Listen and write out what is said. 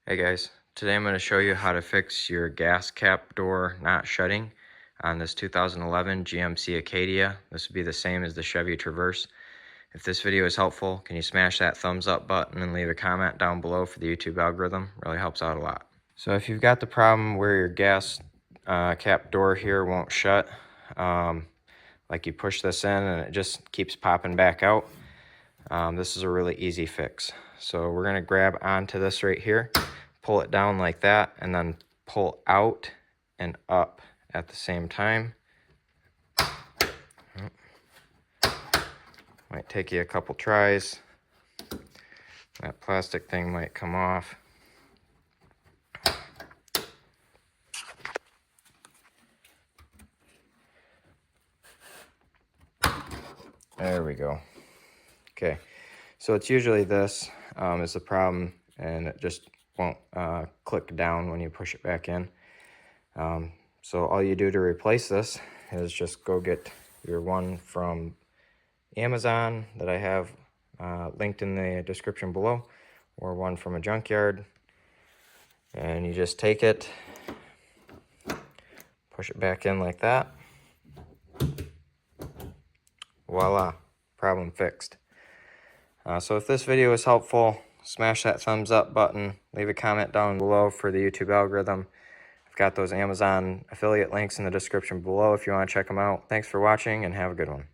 Hey guys, today I'm going to show you how to fix your gas cap door not shutting on this 2011 GMC Acadia. This would be the same as the Chevy Traverse. If this video is helpful, can you smash that thumbs up button and leave a comment down below for the YouTube algorithm? Really helps out a lot. So if you've got the problem where your gas cap door here won't shut, like you push this in and it just keeps popping back out, this is a really easy fix. So we're going to grab onto this right here, pull it down like that, and then pull out and up at the same time. Might take you a couple tries. That plastic thing might come off. There we go. Okay, so it's usually this is the problem, and it just won't click down when you push it back in. So all you do to replace this is just go get your one from Amazon that I have linked in the description below, or one from a junkyard, and you just take it, push it back in like that. Voila, problem fixed. So if this video is helpful, smash that thumbs up button, leave a comment down below for the YouTube algorithm. I've got those Amazon affiliate links in the description below if you want to check them out. Thanks for watching and have a good one.